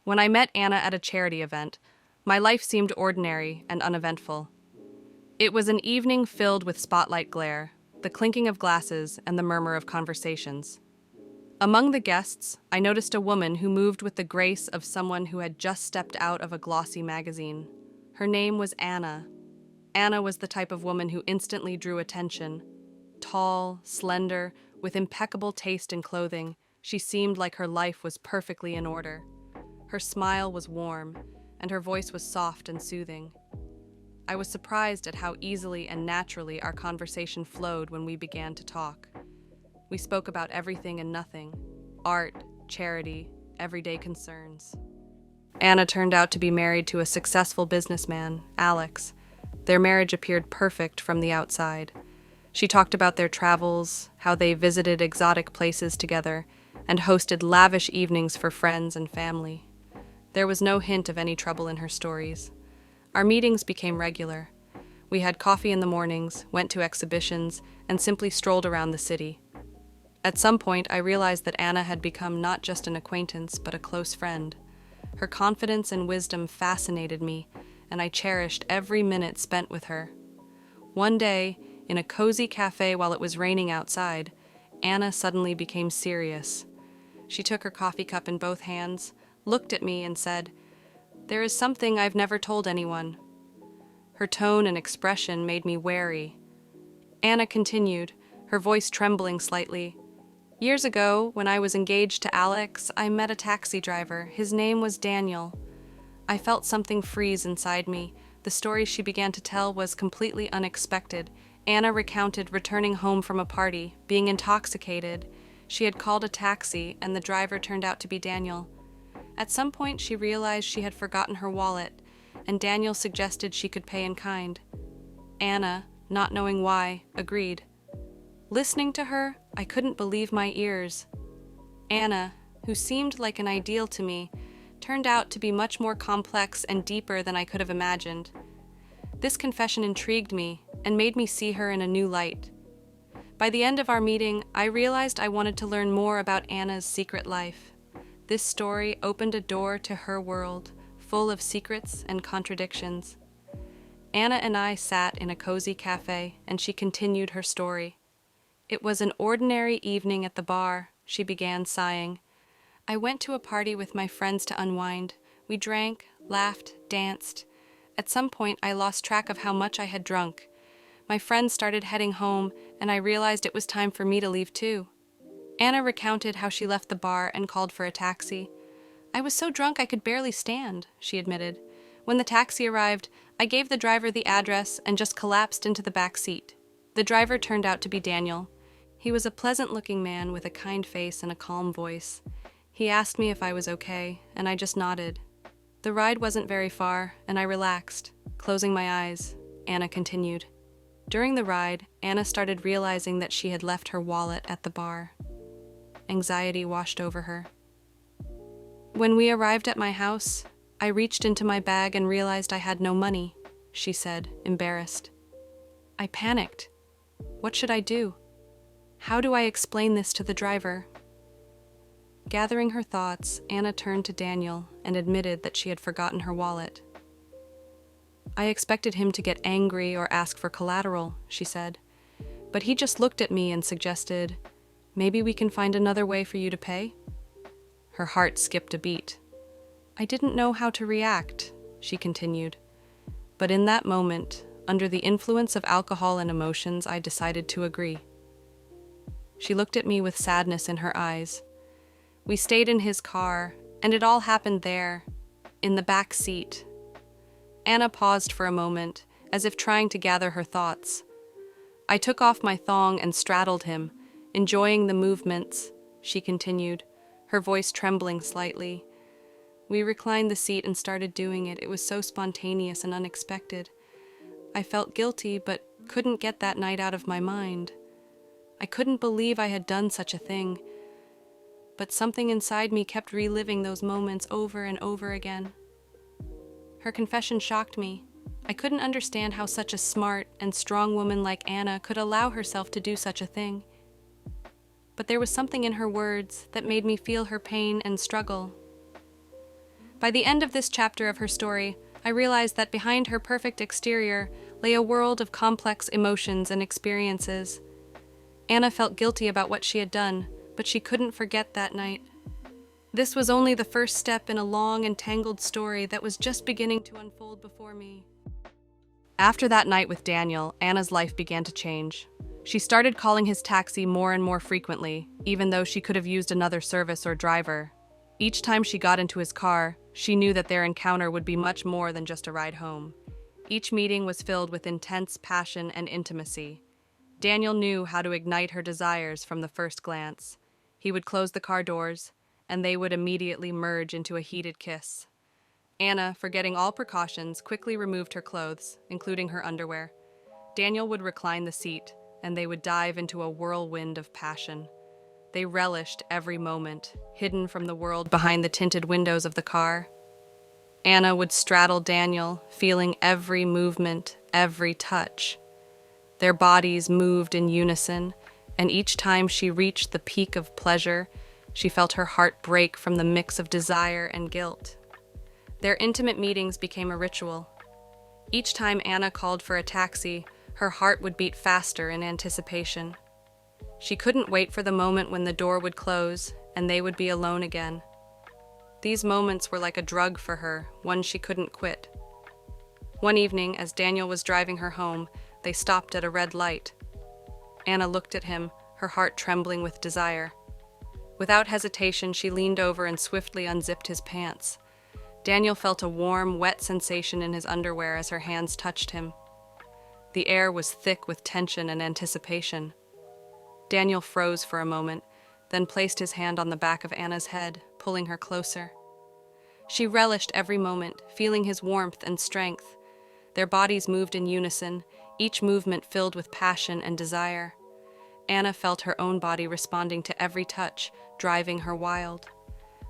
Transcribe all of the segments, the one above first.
When I met Anna at a charity event, my life seemed ordinary and uneventful. It was an evening filled with spotlight glare, the clinking of glasses, and the murmur of conversations. Among the guests, I noticed a woman who moved with the grace of someone who had just stepped out of a glossy magazine. Her name was Anna. Anna was the type of woman who instantly drew attention. Tall, slender, with impeccable taste in clothing, she seemed like her life was perfectly in order. Her smile was warm, and her voice was soft and soothing. I was surprised at how easily and naturally our conversation flowed when we began to talk. We spoke about everything and nothing: art, charity, everyday concerns. Anna turned out to be married to a successful businessman, Alex. Their marriage appeared perfect from the outside. She talked about their travels, how they visited exotic places together, and hosted lavish evenings for friends and family. There was no hint of any trouble in her stories. Our meetings became regular. We had coffee in the mornings, went to exhibitions, and simply strolled around the city. At some point, I realized that Anna had become not just an acquaintance, but a close friend. Her confidence and wisdom fascinated me, and I cherished every minute spent with her. One day, in a cozy cafe while it was raining outside, Anna suddenly became serious. She took her coffee cup in both hands, looked at me, and said, "There is something I've never told anyone." Her tone and expression made me wary. Anna continued, her voice trembling slightly. "Years ago, when I was engaged to Alex, I met a taxi driver. His name was Daniel. I felt something freeze inside me. The story she began to tell was completely unexpected. Anna recounted returning home from a party, being intoxicated. She had called a taxi, and the driver turned out to be Daniel. At some point, she realized she had forgotten her wallet, and Daniel suggested she could pay in kind. Anna, not knowing why, agreed. Listening to her, I couldn't believe my ears. Anna, who seemed like an ideal to me, turned out to be much more complex and deeper than I could have imagined. This confession intrigued me and made me see her in a new light. By the end of our meeting, I realized I wanted to learn more about Anna's secret life. This story opened a door to her world, full of secrets and contradictions. Anna and I sat in a cozy cafe, and she continued her story. "It was an ordinary evening at the bar," she began, sighing. "I went to a party with my friends to unwind. We drank, laughed, danced. At some point, I lost track of how much I had drunk. My friends started heading home, and I realized it was time for me to leave too." Anna recounted how she left the bar and called for a taxi. "I was so drunk I could barely stand," she admitted. "When the taxi arrived, I gave the driver the address and just collapsed into the back seat. The driver turned out to be Daniel. He was a pleasant-looking man with a kind face and a calm voice. He asked me if I was okay, and I just nodded. The ride wasn't very far, and I relaxed, closing my eyes," Anna continued. During the ride, Anna started realizing that she had left her wallet at the bar. Anxiety washed over her. "When we arrived at my house, I reached into my bag and realized I had no money," she said, embarrassed. "I panicked. What should I do? How do I explain this to the driver?" Gathering her thoughts, Anna turned to Daniel and admitted that she had forgotten her wallet. "I expected him to get angry or ask for collateral," she said. "But he just looked at me and suggested, 'Maybe we can find another way for you to pay?'" Her heart skipped a beat. "I didn't know how to react," she continued. "But in that moment, under the influence of alcohol and emotions, I decided to agree." She looked at me with sadness in her eyes. We stayed in his car, and it all happened there, in the back seat. Anna paused for a moment, as if trying to gather her thoughts. "I took off my thong and straddled him, enjoying the movements," she continued, her voice trembling slightly. "We reclined the seat and started doing it. It was so spontaneous and unexpected. I felt guilty, but couldn't get that night out of my mind. I couldn't believe I had done such a thing. But something inside me kept reliving those moments over and over again." Her confession shocked me. I couldn't understand how such a smart and strong woman like Anna could allow herself to do such a thing. But there was something in her words that made me feel her pain and struggle. By the end of this chapter of her story, I realized that behind her perfect exterior lay a world of complex emotions and experiences. Anna felt guilty about what she had done, but she couldn't forget that night. This was only the first step in a long and tangled story that was just beginning to unfold before me. After that night with Daniel, Anna's life began to change. She started calling his taxi more and more frequently, even though she could have used another service or driver. Each time she got into his car, she knew that their encounter would be much more than just a ride home. Each meeting was filled with intense passion and intimacy. Daniel knew how to ignite her desires from the first glance. He would close the car doors, and they would immediately merge into a heated kiss. Anna, forgetting all precautions, quickly removed her clothes, including her underwear. Daniel would recline the seat, and they would dive into a whirlwind of passion. They relished every moment, hidden from the world behind the tinted windows of the car. Anna would straddle Daniel, feeling every movement, every touch. Their bodies moved in unison, and each time she reached the peak of pleasure, she felt her heart break from the mix of desire and guilt. Their intimate meetings became a ritual. Each time Anna called for a taxi, her heart would beat faster in anticipation. She couldn't wait for the moment when the door would close and they would be alone again. These moments were like a drug for her, one she couldn't quit. One evening, as Daniel was driving her home, they stopped at a red light. Anna looked at him, her heart trembling with desire. Without hesitation, she leaned over and swiftly unzipped his pants. Daniel felt a warm, wet sensation in his underwear as her hands touched him. The air was thick with tension and anticipation. Daniel froze for a moment, then placed his hand on the back of Anna's head, pulling her closer. She relished every moment, feeling his warmth and strength. Their bodies moved in unison, each movement filled with passion and desire. Anna felt her own body responding to every touch, driving her wild.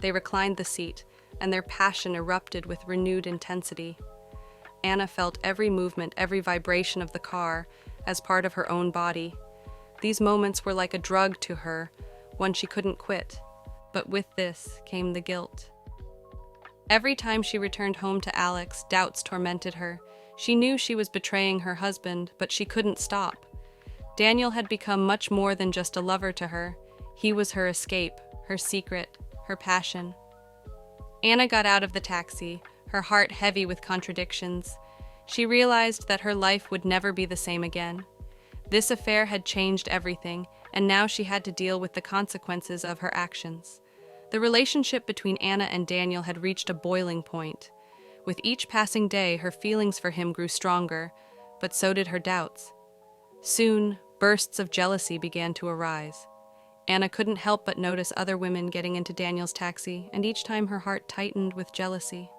They reclined the seat, and their passion erupted with renewed intensity. Anna felt every movement, every vibration of the car as part of her own body. These moments were like a drug to her, one she couldn't quit. But with this came the guilt. Every time she returned home to Alex, doubts tormented her. She knew she was betraying her husband, but she couldn't stop. Daniel had become much more than just a lover to her. He was her escape, her secret, her passion. Anna got out of the taxi, her heart heavy with contradictions. She realized that her life would never be the same again. This affair had changed everything, and now she had to deal with the consequences of her actions. The relationship between Anna and Daniel had reached a boiling point. With each passing day, her feelings for him grew stronger, but so did her doubts. Soon, bursts of jealousy began to arise. Anna couldn't help but notice other women getting into Daniel's taxi, and each time her heart tightened with jealousy.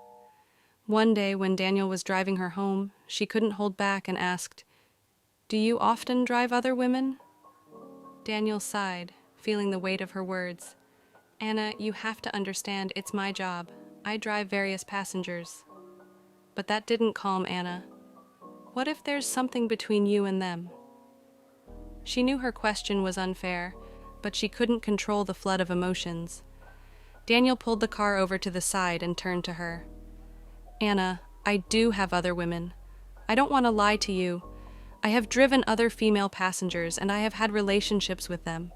One day, when Daniel was driving her home, she couldn't hold back and asked, "Do you often drive other women?" Daniel sighed, feeling the weight of her words. "Anna, you have to understand, it's my job. I drive various passengers." But that didn't calm Anna. What if there's something between you and them? She knew her question was unfair, but she couldn't control the flood of emotions. Daniel pulled the car over to the side and turned to her. "Anna, I do have other women. I don't want to lie to you. I have driven other female passengers and I have had relationships with them.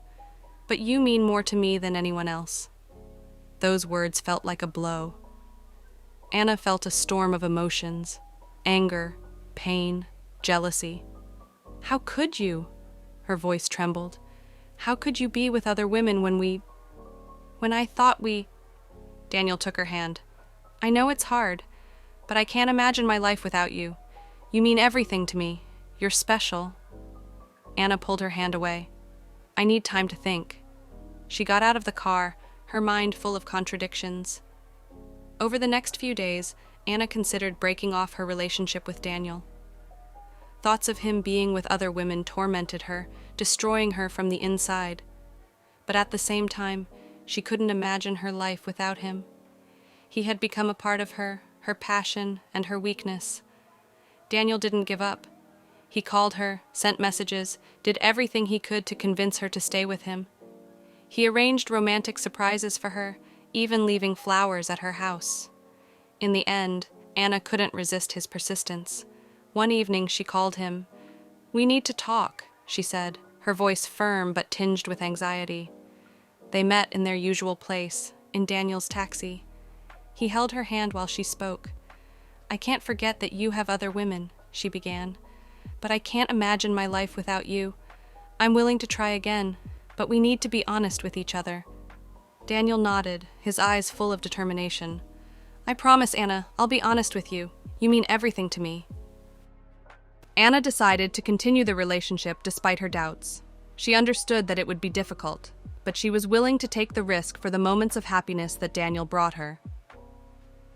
But you mean more to me than anyone else." Those words felt like a blow. Anna felt a storm of emotions: anger, pain, jealousy. "How could you?" Her voice trembled. "How could you be with other women when I thought we—" Daniel took her hand. "I know it's hard, but I can't imagine my life without you. You mean everything to me. You're special." Anna pulled her hand away. "I need time to think." She got out of the car, her mind full of contradictions. Over the next few days, Anna considered breaking off her relationship with Daniel. Thoughts of him being with other women tormented her, destroying her from the inside. But at the same time, she couldn't imagine her life without him. He had become a part of her, her passion, and her weakness. Daniel didn't give up. He called her, sent messages, did everything he could to convince her to stay with him. He arranged romantic surprises for her, even leaving flowers at her house. In the end, Anna couldn't resist his persistence. One evening, she called him. "We need to talk," she said, her voice firm but tinged with anxiety. They met in their usual place, in Daniel's taxi. He held her hand while she spoke. "I can't forget that you have other women," she began, "but I can't imagine my life without you. I'm willing to try again, but we need to be honest with each other." Daniel nodded, his eyes full of determination. "I promise, Anna, I'll be honest with you. You mean everything to me." Anna decided to continue the relationship despite her doubts. She understood that it would be difficult, but she was willing to take the risk for the moments of happiness that Daniel brought her.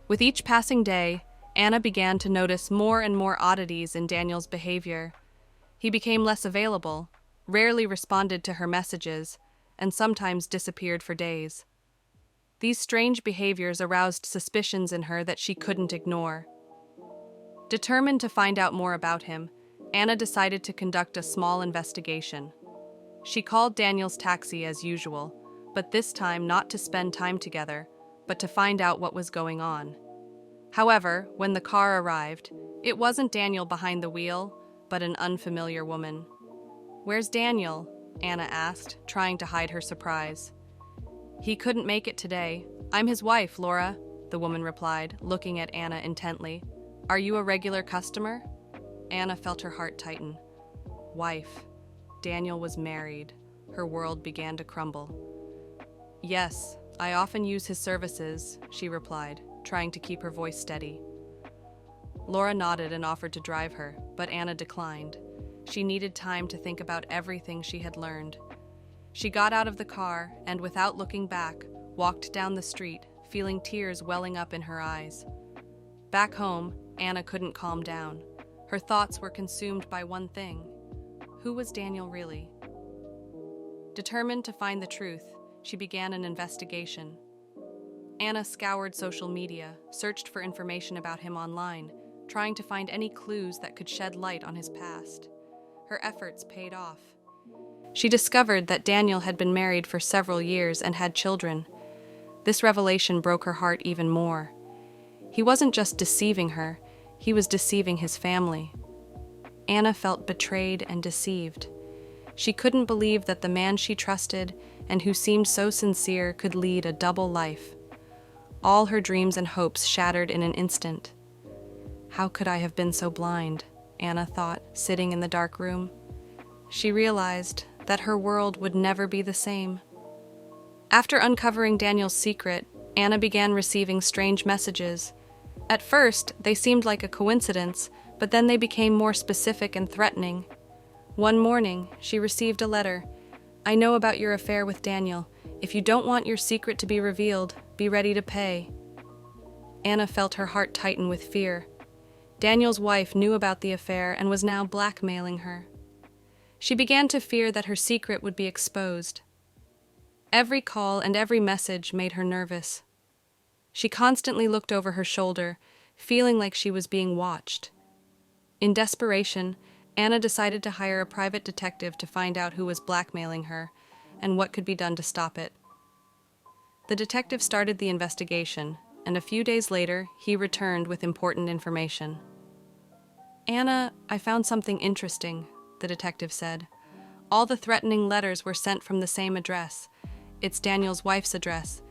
With each passing day, Anna began to notice more and more oddities in Daniel's behavior. He became less available, rarely responded to her messages, and sometimes disappeared for days. These strange behaviors aroused suspicions in her that she couldn't ignore. Determined to find out more about him, Anna decided to conduct a small investigation. She called Daniel's taxi as usual, but this time not to spend time together, but to find out what was going on. However, when the car arrived, it wasn't Daniel behind the wheel, but an unfamiliar woman. "Where's Daniel?" Anna asked, trying to hide her surprise. "He couldn't make it today. I'm his wife, Laura," the woman replied, looking at Anna intently. "Are you a regular customer?" Anna felt her heart tighten. Wife. Daniel was married. Her world began to crumble. "Yes, I often use his services," she replied, trying to keep her voice steady. Laura nodded and offered to drive her, but Anna declined. She needed time to think about everything she had learned. She got out of the car and, without looking back, walked down the street, feeling tears welling up in her eyes. Back home, Anna couldn't calm down. Her thoughts were consumed by one thing. Who was Daniel really? Determined to find the truth, she began an investigation. Anna scoured social media, searched for information about him online, trying to find any clues that could shed light on his past. Her efforts paid off. She discovered that Daniel had been married for several years and had children. This revelation broke her heart even more. He wasn't just deceiving her, he was deceiving his family. Anna felt betrayed and deceived. She couldn't believe that the man she trusted and who seemed so sincere could lead a double life. All her dreams and hopes shattered in an instant. How could I have been so blind? Anna thought, sitting in the dark room. She realized that her world would never be the same. After uncovering Daniel's secret, Anna began receiving strange messages. At first, they seemed like a coincidence, but then they became more specific and threatening. One morning, she received a letter. "I know about your affair with Daniel. If you don't want your secret to be revealed, be ready to pay." Anna felt her heart tighten with fear. Daniel's wife knew about the affair and was now blackmailing her. She began to fear that her secret would be exposed. Every call and every message made her nervous. She constantly looked over her shoulder, feeling like she was being watched. In desperation, Anna decided to hire a private detective to find out who was blackmailing her and what could be done to stop it. The detective started the investigation, and a few days later, he returned with important information. "Anna, I found something interesting," the detective said. "All the threatening letters were sent from the same address. It's Daniel's wife's address.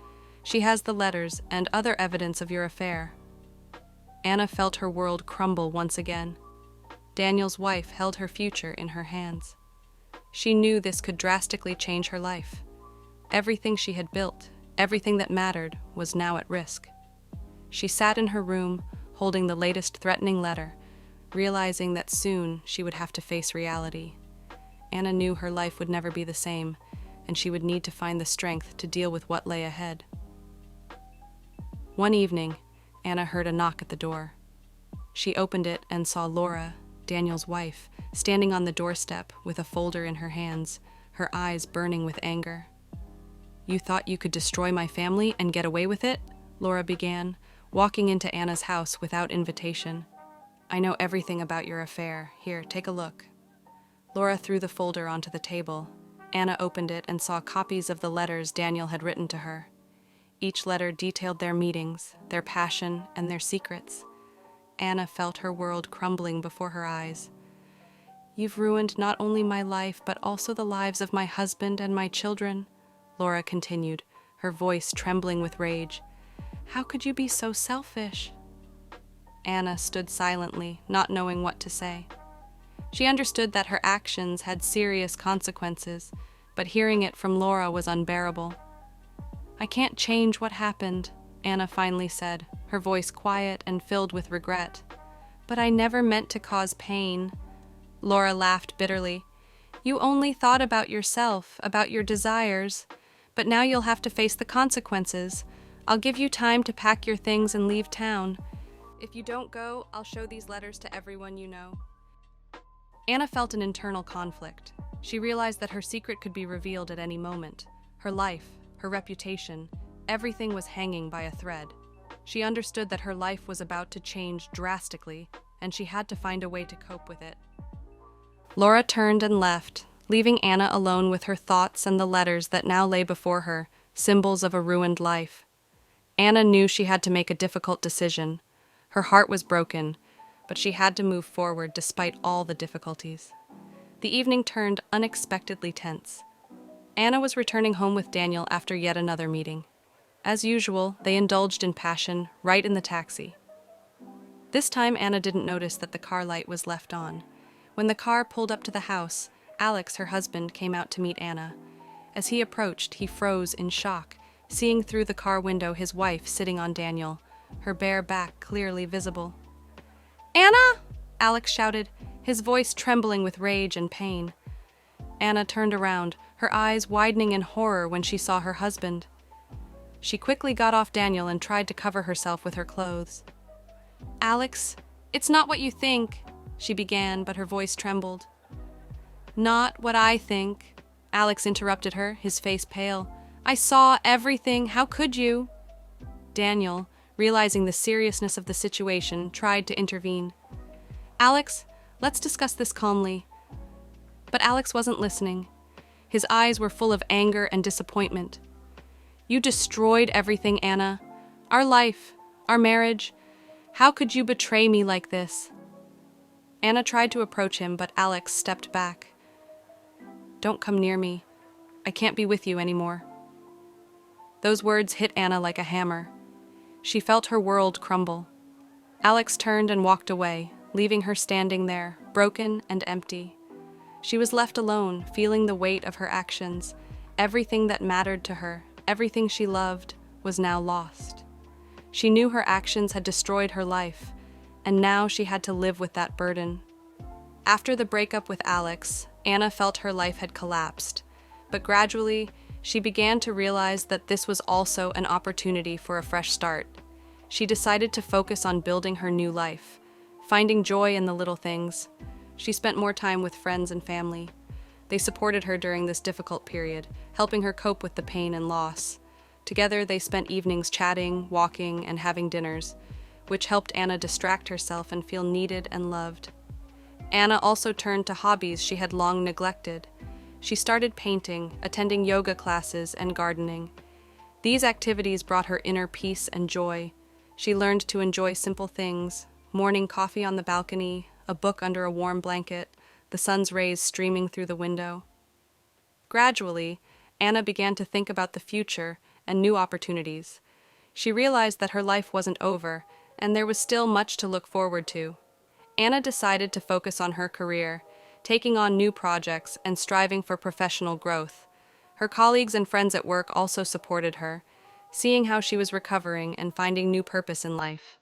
She has the letters and other evidence of your affair." Anna felt her world crumble once again. Daniel's wife held her future in her hands. She knew this could drastically change her life. Everything she had built, everything that mattered, was now at risk. She sat in her room, holding the latest threatening letter, realizing that soon she would have to face reality. Anna knew her life would never be the same, and she would need to find the strength to deal with what lay ahead. One evening, Anna heard a knock at the door. She opened it and saw Laura, Daniel's wife, standing on the doorstep with a folder in her hands, her eyes burning with anger. "You thought you could destroy my family and get away with it?" Laura began, walking into Anna's house without invitation. "I know everything about your affair. Here, take a look." Laura threw the folder onto the table. Anna opened it and saw copies of the letters Daniel had written to her. Each letter detailed their meetings, their passion, and their secrets. Anna felt her world crumbling before her eyes. "You've ruined not only my life, but also the lives of my husband and my children," Laura continued, her voice trembling with rage. "How could you be so selfish?" Anna stood silently, not knowing what to say. She understood that her actions had serious consequences, but hearing it from Laura was unbearable. "I can't change what happened," Anna finally said, her voice quiet and filled with regret. "But I never meant to cause pain." Laura laughed bitterly. "You only thought about yourself, about your desires. But now you'll have to face the consequences. I'll give you time to pack your things and leave town. If you don't go, I'll show these letters to everyone you know." Anna felt an internal conflict. She realized that her secret could be revealed at any moment. Her life, her reputation, everything was hanging by a thread. She understood that her life was about to change drastically, and she had to find a way to cope with it. Laura turned and left, leaving Anna alone with her thoughts and the letters that now lay before her, symbols of a ruined life. Anna knew she had to make a difficult decision. Her heart was broken, but she had to move forward despite all the difficulties. The evening turned unexpectedly tense. Anna was returning home with Daniel after yet another meeting. As usual, they indulged in passion right in the taxi. This time, Anna didn't notice that the car light was left on. When the car pulled up to the house, Alex, her husband, came out to meet Anna. As he approached, he froze in shock, seeing through the car window his wife sitting on Daniel, her bare back clearly visible. "Anna!" Alex shouted, his voice trembling with rage and pain. Anna turned around, her eyes widening in horror when she saw her husband. She quickly got off Daniel and tried to cover herself with her clothes. "Alex, it's not what you think," she began, but her voice trembled. "Not what I think," Alex interrupted her, his face pale. "I saw everything. How could you?" Daniel, realizing the seriousness of the situation, tried to intervene. "Alex, let's discuss this calmly." But Alex wasn't listening. His eyes were full of anger and disappointment. "You destroyed everything, Anna. Our life, our marriage. How could you betray me like this?" Anna tried to approach him, but Alex stepped back. "Don't come near me. I can't be with you anymore." Those words hit Anna like a hammer. She felt her world crumble. Alex turned and walked away, leaving her standing there, broken and empty. She was left alone, feeling the weight of her actions. Everything that mattered to her, everything she loved, was now lost. She knew her actions had destroyed her life, and now she had to live with that burden. After the breakup with Alex, Anna felt her life had collapsed, but gradually, she began to realize that this was also an opportunity for a fresh start. She decided to focus on building her new life, finding joy in the little things. She spent more time with friends and family. They supported her during this difficult period, helping her cope with the pain and loss. Together, they spent evenings chatting, walking, and having dinners, which helped Anna distract herself and feel needed and loved. Anna also turned to hobbies she had long neglected. She started painting, attending yoga classes, and gardening. These activities brought her inner peace and joy. She learned to enjoy simple things: morning coffee on the balcony, a book under a warm blanket, the sun's rays streaming through the window. Gradually, Anna began to think about the future and new opportunities. She realized that her life wasn't over, and there was still much to look forward to. Anna decided to focus on her career, taking on new projects and striving for professional growth. Her colleagues and friends at work also supported her, seeing how she was recovering and finding new purpose in life.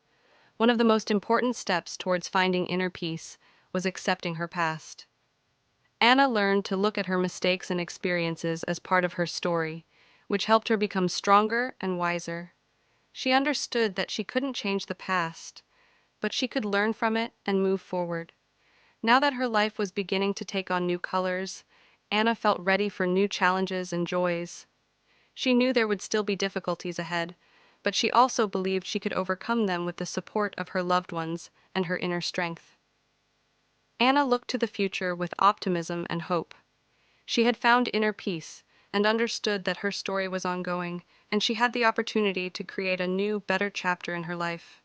One of the most important steps towards finding inner peace was accepting her past. Anna learned to look at her mistakes and experiences as part of her story, which helped her become stronger and wiser. She understood that she couldn't change the past, but she could learn from it and move forward. Now that her life was beginning to take on new colors, Anna felt ready for new challenges and joys. She knew there would still be difficulties ahead, but she also believed she could overcome them with the support of her loved ones and her inner strength. Anna looked to the future with optimism and hope. She had found inner peace and understood that her story was ongoing, and she had the opportunity to create a new, better chapter in her life.